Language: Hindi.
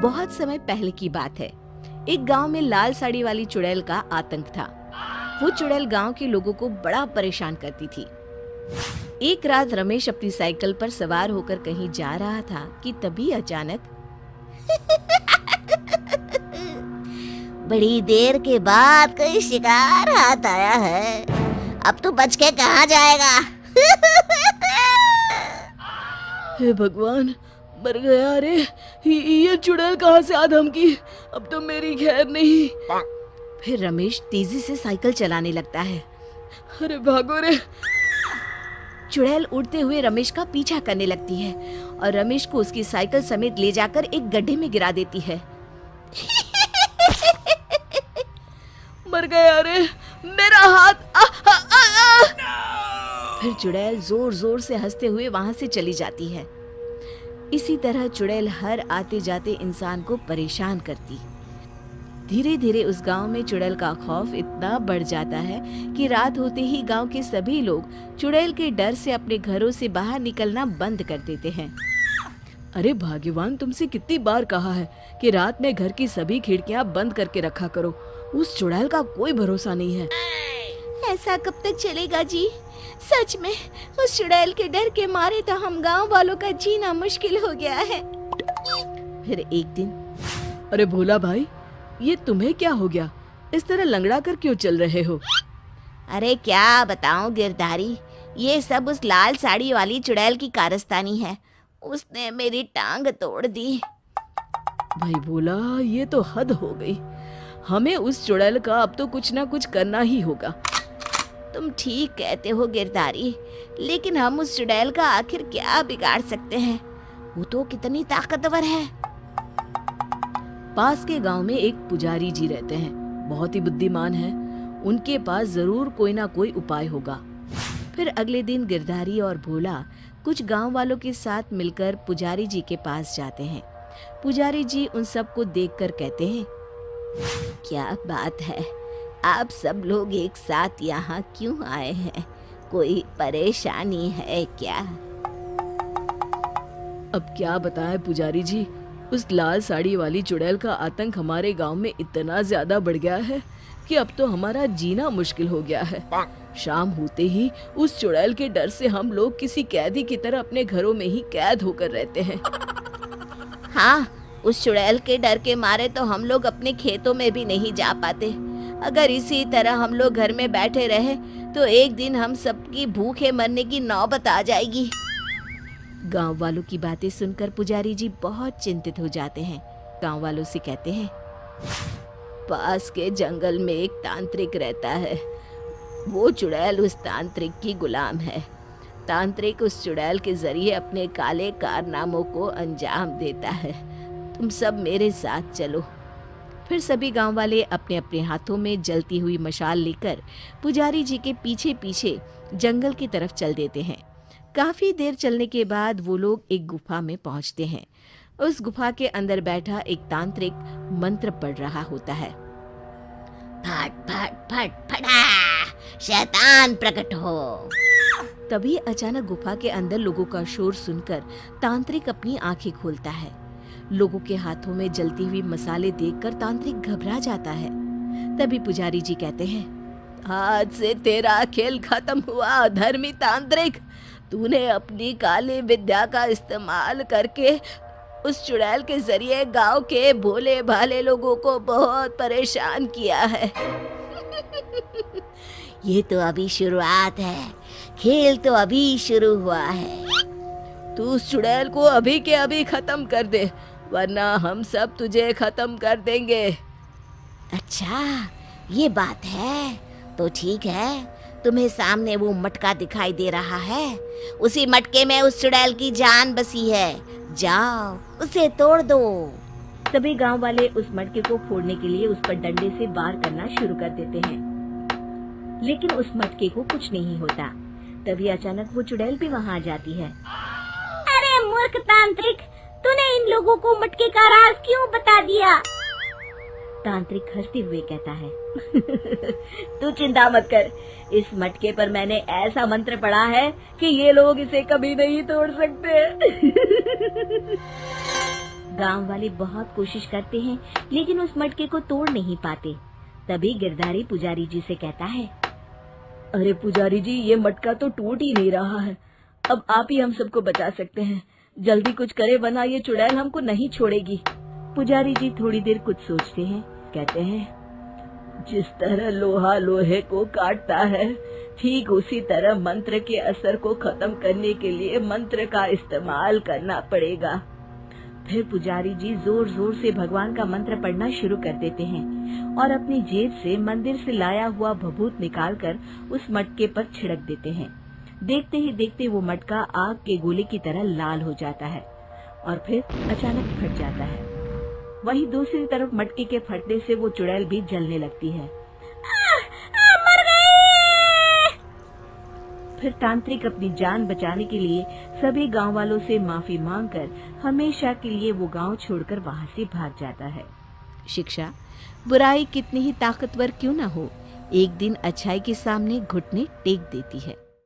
बहुत समय पहले की बात है। एक गांव में लाल साड़ी वाली चुड़ैल का आतंक था। वो चुड़ैल गांव के लोगों को बड़ा परेशान करती थी। एक रात रमेश अपनी साइकिल पर सवार होकर कहीं जा रहा था कि तभी अचानक बड़ी देर के बाद कोई शिकार हाथ आया है। अब तू बच के कहाँ जाएगा? हे भगवान, मर गया रे। ये चुड़ैल कहाँ से आ धमकी? अब तो मेरी खैर नहीं। फिर रमेश तेजी से साइकिल चलाने लगता है। अरे भागो रे। चुड़ैल उड़ते हुए रमेश का पीछा करने लगती है और रमेश को उसकी साइकिल समेत ले जाकर एक गड्ढे में गिरा देती है। मर गया रे, मेरा हाथ। फिर चुड़ैल जोर जोर से हंसते हुए वहां से चली जाती है। इसी तरह चुड़ैल हर आते जाते इंसान को परेशान करती। धीरे धीरे उस गांव में चुड़ैल का खौफ इतना बढ़ जाता है कि रात होते ही गांव के सभी लोग चुड़ैल के डर से अपने घरों से बाहर निकलना बंद कर देते हैं। अरे भाग्यवान, तुमसे कितनी बार कहा है कि रात में घर की सभी खिड़कियां बंद करके रखा करो। उस चुड़ैल का कोई भरोसा नहीं है। ऐसा कब तक चलेगा जी? सच में उस चुड़ैल के डर के मारे तो हम गांव वालों का जीना मुश्किल हो गया है। फिर एक दिन, अरे भोला भाई, ये तुम्हें क्या हो गया? इस तरह लंगड़ा कर क्यों चल रहे हो? अरे क्या बताऊं गिरधारी, ये सब उस लाल साड़ी वाली चुड़ैल की कारस्तानी है। उसने मेरी टांग तोड़ दी। भाई भोला, ये तो हद हो गई। हमें उस चुड़ैल का अब तो कुछ ना कुछ करना ही होगा। तुम ठीक कहते हो गिरधारी, लेकिन हम उस चुड़ैल का आखिर क्या बिगाड़ सकते हैं? वो तो कितनी ताकतवर है। पास के गांव में एक पुजारी जी रहते हैं, बहुत ही बुद्धिमान हैं। उनके पास जरूर कोई ना कोई उपाय होगा। फिर अगले दिन गिरधारी और भोला कुछ गांव वालों के साथ मिलकर पुजारी जी के पास जाते हैं। पुजारी जी उन सबको देखकर कहते हैं, क्या बात है, आप सब लोग एक साथ यहाँ क्यों आए हैं? कोई परेशानी है क्या? अब क्या बताएं पुजारी जी, उस लाल साड़ी वाली चुड़ैल का आतंक हमारे गांव में इतना ज्यादा बढ़ गया है कि अब तो हमारा जीना मुश्किल हो गया है। शाम होते ही उस चुड़ैल के डर से हम लोग किसी कैदी की तरह अपने घरों में ही कैद होकर रहते हैं। हाँ, उस चुड़ैल के डर के मारे तो हम लोग अपने खेतों में भी नहीं जा पाते। अगर इसी तरह हम लोग घर में बैठे रहे तो एक दिन हम सबकी भूखे मरने की नौबत आ जाएगी। गांव वालों की बातें सुनकर पुजारी जी बहुत चिंतित हो जाते हैं। गांव वालों से कहते हैं, पास के जंगल में एक तांत्रिक रहता है। वो चुड़ैल उस तांत्रिक की गुलाम है। तांत्रिक उस चुड़ैल के जरिए अपने काले कारनामों को अंजाम देता है। तुम सब मेरे साथ चलो। फिर सभी गांव वाले अपने अपने हाथों में जलती हुई मशाल लेकर पुजारी जी के पीछे पीछे जंगल की तरफ चल देते हैं। काफी देर चलने के बाद वो लोग एक गुफा में पहुंचते हैं। उस गुफा के अंदर बैठा एक तांत्रिक मंत्र पढ़ रहा होता है। फट फट फट फटा, शैतान प्रकट हो। तभी अचानक गुफा के अंदर लोगों का शोर सुनकर तांत्रिक अपनी आंखें खोलता है। लोगों के हाथों में जलती हुई मसाले देखकर तांत्रिक घबरा जाता है। तभी पुजारी जी कहते हैं, आज से तेरा खेल खत्म हुआ धर्मी तांत्रिक। तूने अपनी काली विद्या का इस्तेमाल करके उस चुड़ैल के जरिए गांव के भोले भाले लोगों को बहुत परेशान किया है। ये तो अभी शुरुआत है, खेल तो अभी शुरू हुआ है। तू उस चुड़ैल को अभी के अभी खत्म कर दे, वरना हम सब तुझे खत्म कर देंगे। अच्छा, ये बात है तो ठीक है। तुम्हें सामने वो मटका दिखाई दे रहा है, उसी मटके में उस चुड़ैल की जान बसी है। जाओ उसे तोड़ दो। तभी गांव वाले उस मटके को फोड़ने के लिए उस पर डंडे से वार करना शुरू कर देते हैं, लेकिन उस मटके को कुछ नहीं होता। तभी अचानक वो चुड़ैल भी वहां आ जाती है। अरे मूर्ख तांत्रिक, तूने इन लोगों को मटके का राज क्यों बता दिया? तांत्रिक हंसते हुए कहता है, तू चिंता मत कर, इस मटके पर मैंने ऐसा मंत्र पढ़ा है कि ये लोग इसे कभी नहीं तोड़ सकते। गांव वाले बहुत कोशिश करते हैं लेकिन उस मटके को तोड़ नहीं पाते। तभी गिरधारी पुजारी जी से कहता है, अरे पुजारी जी, ये मटका तो टूट ही नहीं रहा है। अब आप ही हम सबको बचा सकते हैं। जल्दी कुछ करे वरना ये चुड़ैल हमको नहीं छोड़ेगी। पुजारी जी थोड़ी देर कुछ सोचते हैं। कहते हैं, जिस तरह लोहा लोहे को काटता है, ठीक उसी तरह मंत्र के असर को खत्म करने के लिए मंत्र का इस्तेमाल करना पड़ेगा। फिर पुजारी जी जोर जोर से भगवान का मंत्र पढ़ना शुरू कर देते हैं और अपनी जेब से मंदिर से लाया हुआ भभूत निकालकर उस मटके पर छिड़क देते हैं। देखते ही देखते वो मटका आग के गोले की तरह लाल हो जाता है और फिर अचानक फट जाता है। वहीं दूसरी तरफ मटके के फटने से वो चुड़ैल भी जलने लगती है। मर गए! फिर तांत्रिक अपनी जान बचाने के लिए सभी गांव वालों से माफी मांगकर हमेशा के लिए वो गांव छोड़कर वहां से भाग जाता है। शिक्षा, बुराई कितनी ही ताकतवर क्यों न हो, एक दिन अच्छाई के सामने घुटने टेक देती है।